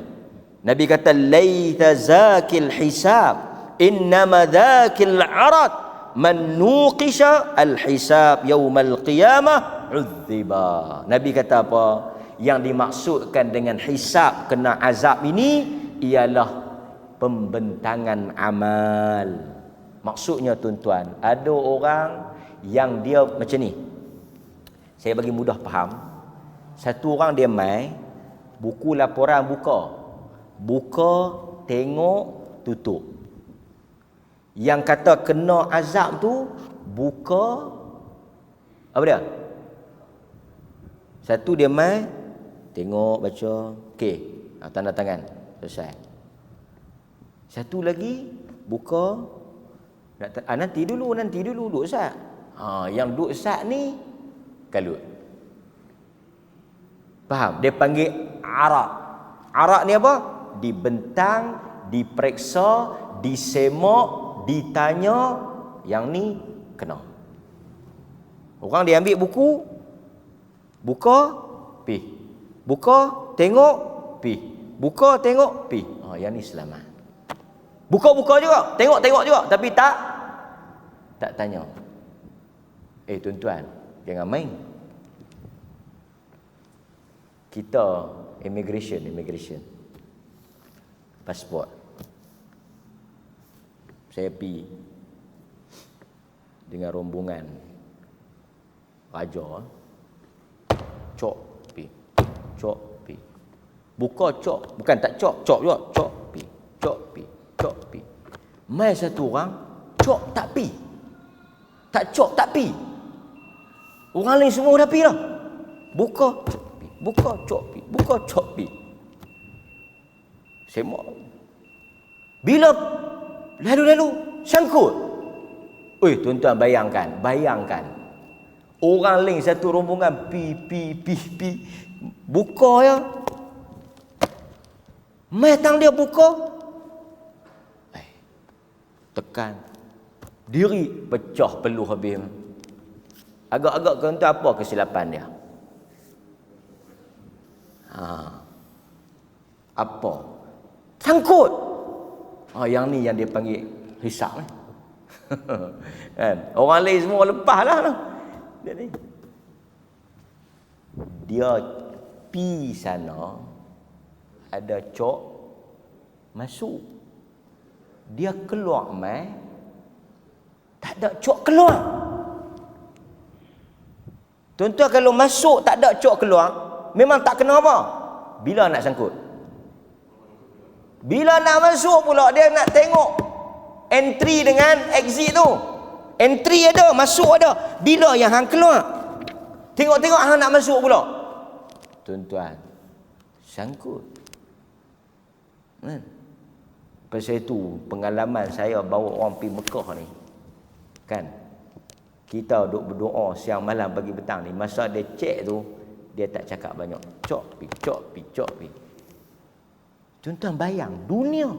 Nabi kata, laita zakil hisab, innama zakil arad, man nuqisha al-hisab yaumal qiyamah uzziba. Nabi kata apa? Yang dimaksudkan dengan hisab kena azab ini ialah pembentangan amal. Maksudnya tuan-tuan, ada orang yang dia macam ni. Saya bagi mudah faham. Satu orang dia mai, buku laporan buka, tengok, tutup. Yang kata kena azab tu buka apa dia? Satu dia mai, tengok, baca, okey, tanda tangan, selesai. Satu lagi buka, nanti dulu duduk Ustaz. Yang duduk Ustaz ni kalut. Faham? Dia panggil arak. Arak ni apa? Dibentang, diperiksa, disemak, ditanya, yang ni kena. Orang dia ambil buku, buka, pi. Buka, tengok, pi. Buka, tengok, pi. Yang ni selamat. Buka-buka juga, tengok-tengok juga, tapi tak tanya. Tuan-tuan, jangan main. Kita immigration, pasport. Saya pergi dengan rombongan raja. Cok pi. Buka cok, bukan tak cok juga, cok pi. Mai satu orang cok tak pi. Tak cok tak pi. Orang lain semua dah pi dah. Buka cok pi. Semak. Bila lalu sangkut. Tuan-tuan bayangkan. Orang lain satu rombongan pi. Buka ya. Mai tang dia buka. Tekan. Diri pecah peluh habis. Agak-agak kata apa kesilapan dia? Apa? Sangkut. Yang ni yang dia panggil hisap. Kan? Orang lain semua lepaslah. Dia pi sana, ada cok masuk. Dia keluar mai, tak ada cok keluar. Tuan-tuan kalau masuk tak ada cok keluar, memang tak kena apa. Bila nak sangkut? Bila nak masuk pula dia nak tengok entry dengan exit tu. Entry ada, masuk ada. Bila yang hang keluar? Tengok-tengok hang nak masuk pula. Tuan-tuan, sangkut. Kan? Pasal itu pengalaman saya bawa orang pergi Mekah ni. Kan? Kita duduk berdoa siang malam pagi petang ni. Masa dia cek tu, dia tak cakap banyak. Cok pi. Tuan-tuan bayang dunia.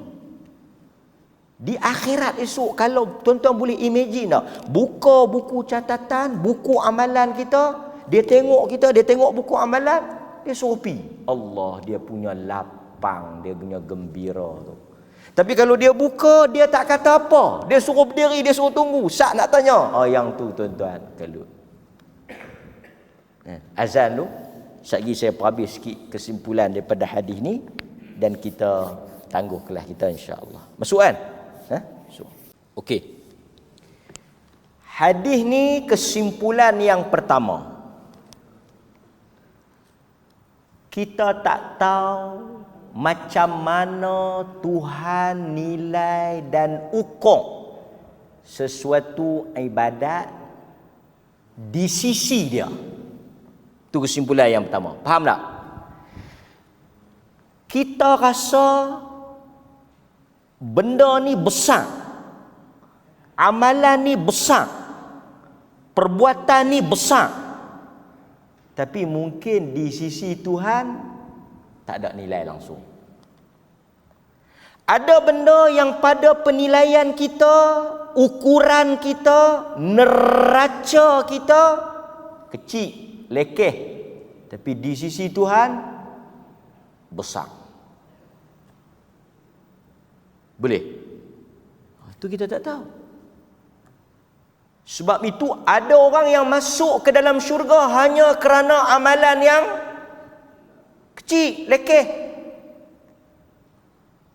Di akhirat esok, kalau tuan-tuan boleh imagine tak, buka buku catatan, buku amalan kita, dia tengok kita, dia tengok buku amalan, dia suruh pi. Allah, dia punya lapang, dia punya gembira tu. Tapi kalau dia buka, dia tak kata apa. Dia suruh berdiri, dia suruh tunggu. Sak nak tanya. Oh, yang tu tuan-tuan, kalut. Azan tu, sekejap saya perhabis sikit kesimpulan daripada hadis ni dan kita tangguh kelas kita insya-Allah. Masuk kan? Masuk. Okey. Hadis ni kesimpulan yang pertama. Kita tak tahu macam mana Tuhan nilai dan ukur sesuatu ibadat di sisi dia. Itu kesimpulan yang pertama. Faham tak? Kita rasa benda ni besar. Amalan ni besar. Perbuatan ni besar. Tapi mungkin di sisi Tuhan tak ada nilai langsung. Ada benda yang pada penilaian kita, ukuran kita, neraca kita kecil, lekeh. Tapi di sisi Tuhan besar. Boleh? Itu kita tak tahu. Sebab itu ada orang yang masuk ke dalam syurga hanya kerana amalan yang kecil, lekeh.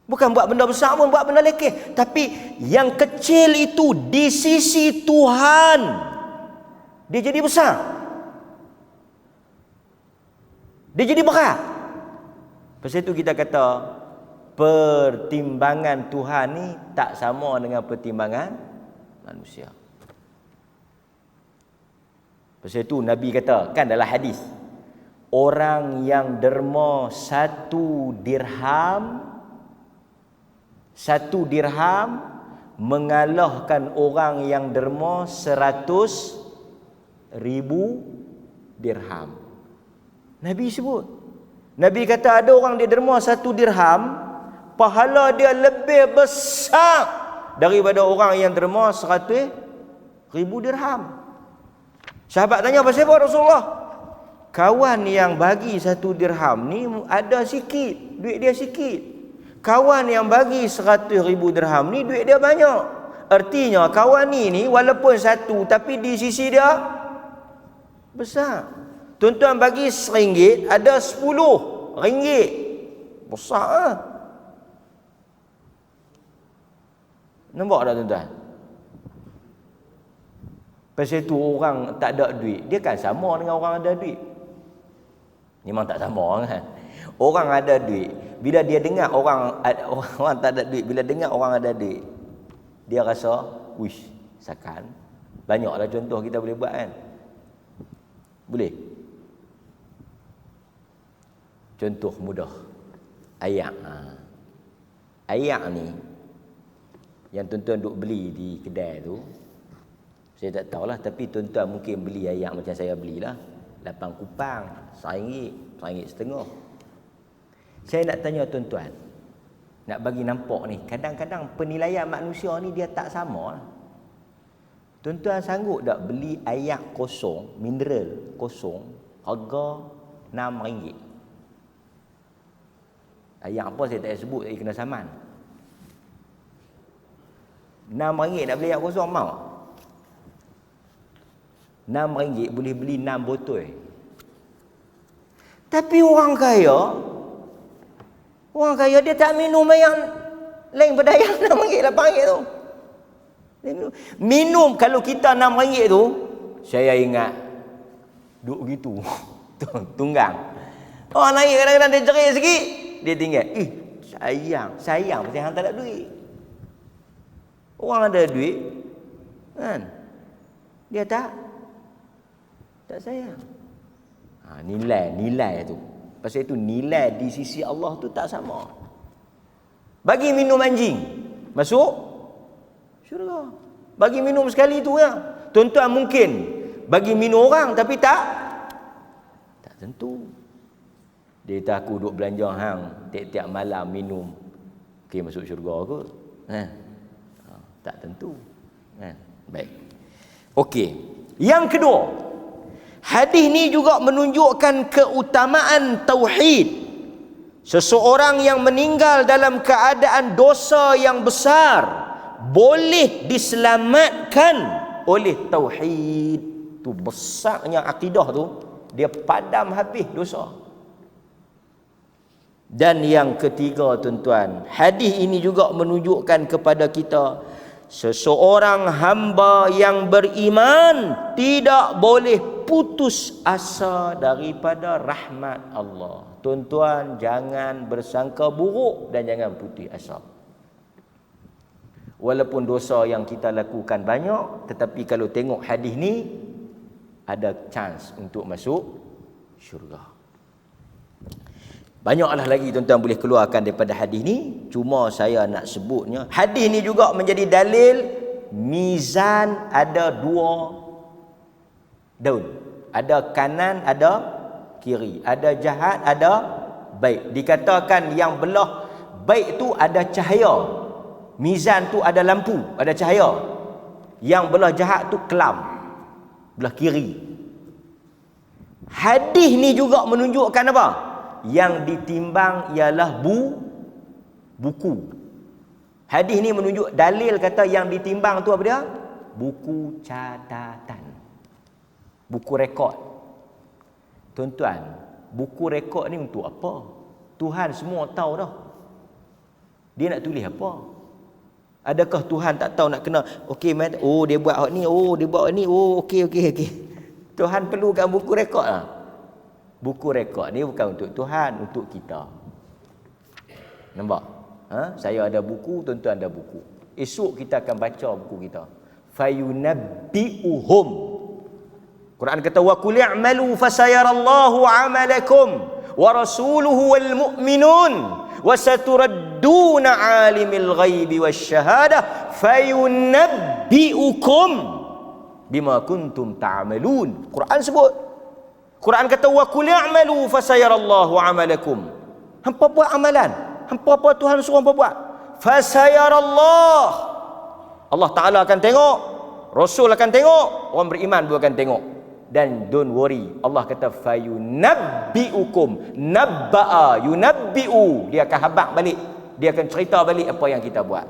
Bukan buat benda besar pun, buat benda lekeh. Tapi yang kecil itu di sisi Tuhan, dia jadi besar. Dia jadi berat. Pasal itu kita kata pertimbangan Tuhan ni tak sama dengan pertimbangan manusia. Pasal itu Nabi kata kan dalam hadis, orang yang derma 1 dirham mengalahkan orang yang derma 100,000 dirham. Nabi sebut. Nabi kata ada orang dia derma 1 dirham, pahala dia lebih besar daripada orang yang derma 100,000 dirham. Sahabat tanya, pasal apa Rasulullah? Kawan yang bagi 1 dirham ni ada sikit, duit dia sikit. Kawan yang bagi 100,000 dirham ni duit dia banyak. Artinya kawan ni walaupun 1 tapi di sisi dia besar. Tuan-tuan bagi RM1, ada RM10. Besar lah. Nampak tak tuan-tuan? Pasal itu orang tak ada duit, dia kan sama dengan orang ada duit. Memang tak sama kan? Orang ada duit, bila dia dengar orang tak ada duit, bila dengar orang ada duit, dia rasa, wish, sakan. Banyaklah contoh kita boleh buat kan? Boleh? Contoh mudah. Ayak. Ayak ni yang tuan-tuan duk beli di kedai tu, saya tak tahulah, tapi tuan-tuan mungkin beli ayak macam saya belilah. 8 kupang, RM1, RM1.50. Saya nak tanya tuan-tuan, nak bagi nampak ni, kadang-kadang penilaian manusia ni dia tak sama. Tuan-tuan sanggup tak beli ayak kosong, mineral kosong, harga RM6? Ayak apa saya tak payah sebut, saya kena saman. RM6 nak beli ayak kosong, mau? RM6 boleh beli 6 botol. Tapi orang kaya dia tak minum ayak lain pada ayak RM6, RM8 tu. Minum kalau kita RM6 tu, saya ingat Duk gitu. Tunggang. Orang naik kadang-kadang dia cerai sikit, dia tinggal. Sayang pasal hang tak ada duit. Orang ada duit kan, dia tak sayang. Nilai tu. Pasal itu nilai di sisi Allah tu tak sama. Bagi minum anjing masuk syurga. Bagi minum sekali tu ya. Tuan-tuan mungkin bagi minum orang tapi tak tentu. Dia tak aku duk belanja hang tiap-tiap malam minum. Okey masuk syurga ke? Tak tentu. Baik. Okey. Yang kedua, hadis ni juga menunjukkan keutamaan tauhid. Seseorang yang meninggal dalam keadaan dosa yang besar boleh diselamatkan oleh tauhid. Tu besarnya akidah tu, dia padam habis dosa. Dan yang ketiga tuan-tuan, hadis ini juga menunjukkan kepada kita seseorang hamba yang beriman tidak boleh putus asa daripada rahmat Allah. Tuan-tuan, jangan bersangka buruk dan jangan putus asa. Walaupun dosa yang kita lakukan banyak, tetapi kalau tengok hadis ni, ada chance untuk masuk syurga. Banyaklah lagi tuan-tuan boleh keluarkan daripada hadis ni. Cuma saya nak sebutnya, hadis ni juga menjadi dalil mizan ada dua daun. Ada kanan, ada kiri. Ada jahat, ada baik. Dikatakan yang belah baik tu ada cahaya. Mizan tu ada lampu, ada cahaya. Yang belah jahat tu kelam, belah kiri. Hadis ni juga menunjukkan apa? Yang ditimbang ialah buku. Hadis ni menunjuk dalil kata yang ditimbang tu apa dia? Buku catatan. Buku rekod. Tuan-tuan, buku rekod ni untuk apa? Tuhan semua tahu dah. Dia nak tulis apa? Adakah Tuhan tak tahu nak kena okey dia buat hak ni, dia buat hak ni, okey. Tuhan perlukan buku rekod lah. Buku rekod ni bukan untuk Tuhan, untuk kita. Nampak? Saya ada buku, tuan-tuan ada buku. Esok kita akan baca buku kita. Fayunabbi'uhum. Quran kata wa qul i'malu fasayarallahu 'amalakum wa rasuluhu wal mu'minun wa saturadduna 'alimil ghaibi wasyahadah fayunabbi'ukum bima kuntum ta'malun. Quran sebut. Quran kata wa qul i'malu fasayarallahu 'amalakum. Hampa buat amalan. Hampa apa Tuhan suruh hampa buat? Fasayarallah. Allah Taala akan tengok, Rasul akan tengok, orang beriman pun akan tengok. Dan don't worry, Allah kata fayunabbi'ukum. Nabba'a yunabbi'u, dia akan habaq balik, dia akan cerita balik apa yang kita buat.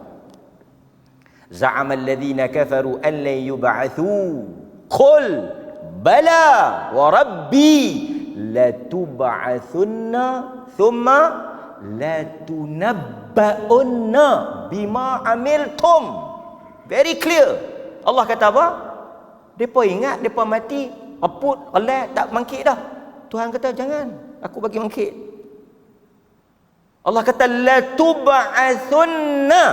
Za'amal ladzina kafaru an lan yub'atsu qul bala wa rabbi latub'atsunna thumma latunabba'unna bima amiltum. Very clear. Allah kata apa? Depa ingat depa mati, aput, Allah tak bangkit dah. Tuhan kata jangan, aku bagi bangkit. Allah kata latub'atsunna.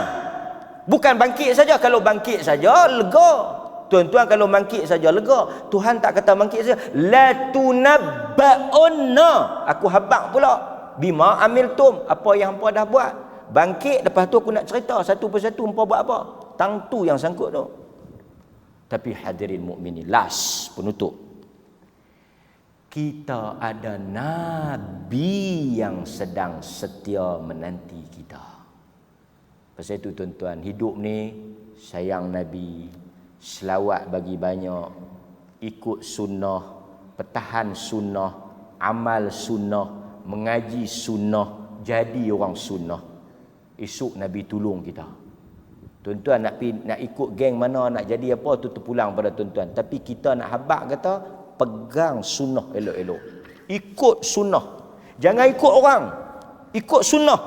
Bukan bangkit saja. Kalau bangkit saja lega. Tuan-tuan, kalau bangkit saja lega. Tuhan tak kata bangkit saja. Latunabba'unna. Aku habaq pula. Bima amiltum. Apa yang hampa dah buat. Bangkit, lepas tu aku nak cerita satu persatu hampa buat apa. Tang tu yang sangkut tu. Tapi hadirin mukminin, last penutup. Kita ada Nabi yang sedang setia menanti kita. Pasal itu tuan-tuan, hidup ni sayang Nabi, selawat bagi banyak, ikut sunnah, pertahan sunnah, amal sunnah, mengaji sunnah, jadi orang sunnah. Esok Nabi tolong kita. Tuan-tuan nak ikut geng mana, nak jadi apa, tu terpulang pada tuan-tuan. Tapi kita nak habaq kata, pegang sunnah elok-elok. Ikut sunnah. Jangan ikut orang. Ikut sunnah.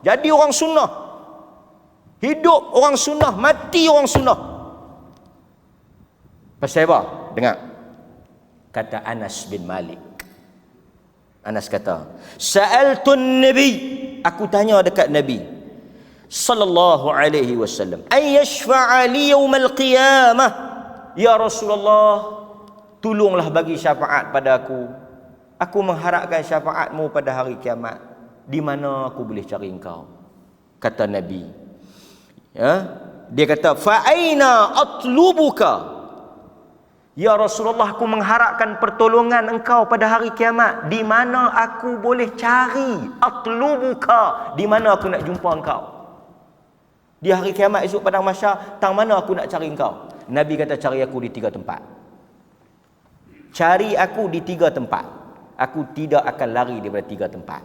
Jadi orang sunnah. Hidup orang sunnah, mati orang sunnah. Pasal apa? Dengar. Kata Anas bin Malik. Anas kata, sa'altun Nabi, aku tanya dekat Nabi sallallahu alaihi wasallam, ay yashfa'a li yaumal qiyamah, ya Rasulullah, tolonglah bagi syafaat pada aku. Aku mengharapkan syafaatmu pada hari kiamat. Di mana aku boleh cari engkau? Kata Nabi. Ya, dia kata, fa aina atlubuka? Ya Rasulullah, aku mengharapkan pertolongan engkau pada hari kiamat. Di mana aku boleh cari? Atlubuka, di mana aku nak jumpa engkau? Di hari kiamat esok padang mahsyar, tang mana aku nak cari engkau? Nabi kata, cari aku di 3 tempat. Cari aku di 3 tempat. Aku tidak akan lari daripada 3 tempat.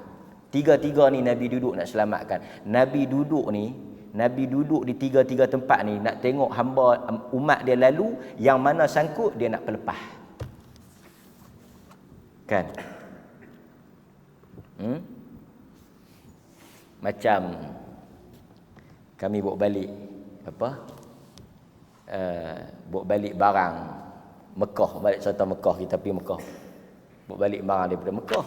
3 ni Nabi duduk nak selamatkan. Nabi duduk di 3 tempat ni nak tengok hamba umat dia lalu, yang mana sangkut dia nak pelepah. Kan? Macam kami bawa balik bawa balik barang Mekah, balik serta Mekah, kita pergi Mekah. Bawa balik barang daripada Mekah.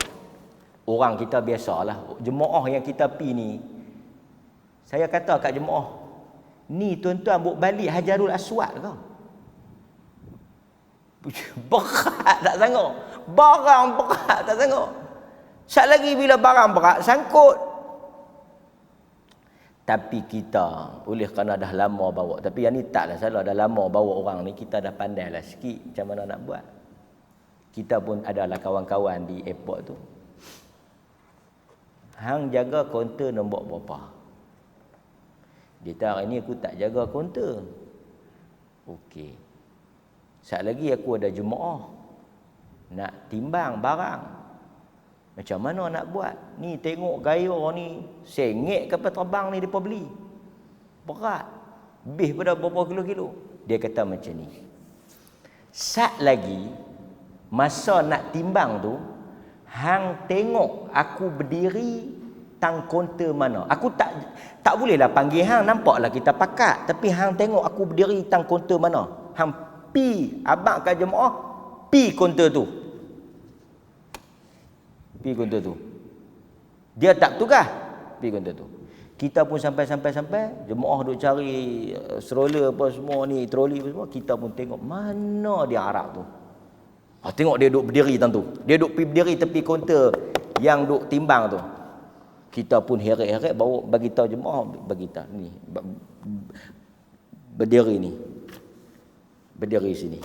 Orang kita biasalah, jemaah yang kita pergi ni, saya kata kat jemaah, ni tuan-tuan bawa balik Hajarul Aswad ke? Berat tak sanggup. Barang berat tak sanggup. Sat lagi bila barang berat sangkut. Tapi kita, oleh kerana dah lama bawa, tapi yang ni taklah salah, dah lama bawa orang ni, kita dah pandai lah sikit macam mana nak buat. Kita pun adalah kawan-kawan di airport tu. Hang jaga kaunter nombor berapa? Dia kata, hari ni aku tak jaga kaunter. Okey. Sat lagi aku ada jemaah nak timbang barang. Macam mana nak buat? Ni tengok gaya ni, sengit kapal terbang ni depa beli. Berat. Lebih pada berapa kilo-kilo. Dia kata macam ni. Sat lagi masa nak timbang tu, hang tengok aku berdiri tang kaunter mana. Aku tak bolehlah panggil hang, nampaklah kita pakat, tapi hang tengok aku berdiri tang kaunter mana. Hang pi abang kat jemaah, pi kaunter tu. Pi kaunter tu. Dia tak tukar, pi kaunter tu. Kita pun sampai jemaah duk cari stroller apa semua ni, troli apa semua, kita pun tengok mana dia Arab tu. Tengok dia duk berdiri tang tu. Dia duk berdiri tepi kaunter yang duk timbang tu. Kita pun heret-heret bawa bagi tahu jemaah, bagi tahu ni berdiri ni. Berdiri sini.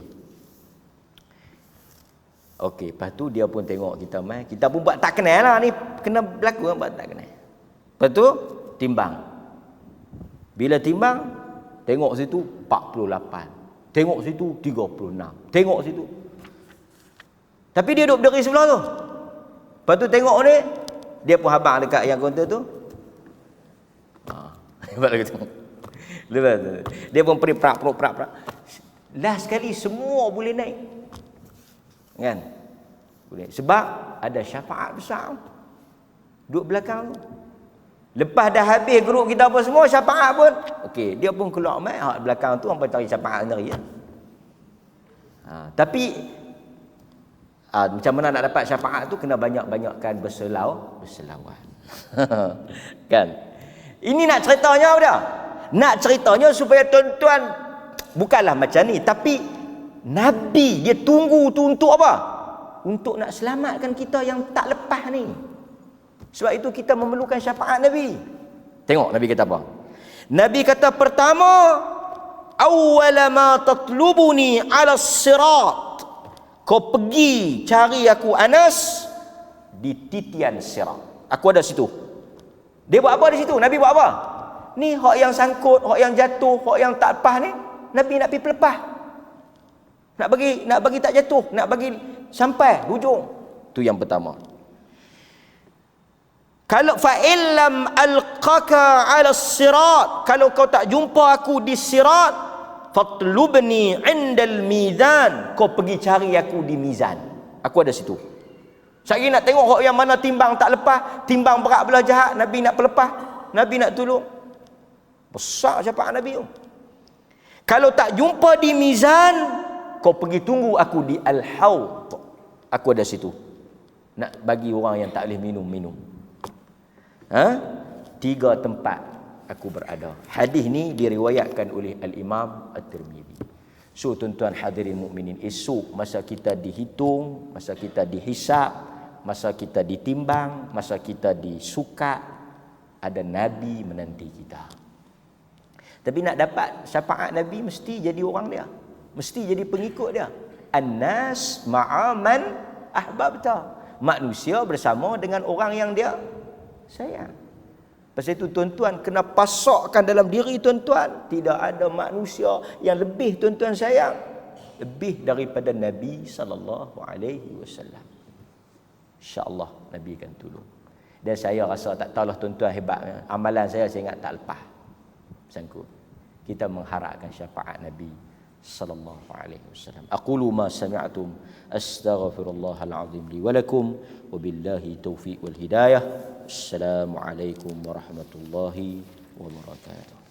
Okey, lepas tu dia pun tengok kita mai. Kita pun buat tak kenal lah ni, kena berlaku buat tak kenal. Lepas tu timbang. Bila timbang, tengok situ 48. Tengok situ 36. Tengok situ. Tapi dia duduk berdiri sebelah tu. Lepas tu tengok ni, dia pun habang dekat yang kaunter tu. Lepas tu. Dia pun pergi prak. Last sekali semua boleh naik. Kan? Boleh. Sebab ada syafaat besar. Duduk belakang tu. Lepas dah habis grup kita apa semua, syafaat pun. Okey, dia pun keluar mai hak belakang tu, hangpa cari syafaat sendiri ya. Tapi macam mana nak dapat syafaat tu, kena banyak-banyakkan berselawat. Kan? Ini nak ceritanya dah. Nak ceritanya supaya tuan-tuan bukanlah macam ni, tapi Nabi dia tunggu tu untuk apa? Untuk nak selamatkan kita yang tak lepas ni. Sebab itu kita memerlukan syafaat Nabi. Tengok Nabi kata apa? Nabi kata pertama, awwala ma tatlubuni 'ala sirat. Kau pergi cari aku Anas di titian sirat. Aku ada situ. Dia buat apa di situ? Nabi buat apa? Ni hak yang sangkut, hak yang jatuh, hak yang tak lepas ni, Nabi nak pergi pelepah. Nak bagi tak jatuh, nak bagi sampai hujung. Tu yang pertama. Kalau fa illam alqaka 'ala sirat, kalau kau tak jumpa aku di sirat, fatlubni 'indal mizan, kau pergi cari aku di mizan. Aku ada situ. Saya nak tengok hak yang mana timbang tak lepas, timbang berat belah jahat, Nabi nak pelepah, Nabi nak tolong. Besar syafaat Nabi tu. Kalau tak jumpa di mizan, kau pergi tunggu aku di al-haud. Aku ada situ. Nak bagi orang yang tak boleh minum. 3 tempat aku berada. Hadis ni diriwayatkan oleh Al-Imam At-Tirmizi. So tuan-tuan hadirin mukminin, esok masa kita dihitung, masa kita dihisap, masa kita ditimbang, masa kita disukat, ada Nabi menanti kita. Tapi nak dapat syafaat Nabi mesti jadi orang dia. Mesti jadi pengikut dia. An-nas ma'aman ahbabta. Manusia bersama dengan orang yang dia sayang. Pasal itu tuan-tuan kena pasakkan dalam diri tuan-tuan, tidak ada manusia yang lebih tuan-tuan sayang lebih daripada Nabi sallallahu alaihi wasallam. Insya-Allah Nabi akan tolong. Dan saya rasa tak tahulah tuan-tuan hebatnya. Amalan saya ingat tak lepas. Sangkut. Kita mengharapkan syafaat Nabi sallallahu alaihi wasallam. Aqulu ma sami'tum astaghfirullahal azim li wa lakum wa billahi taufiq wal hidayah. Assalamualaikum warahmatullahi wabarakatuh.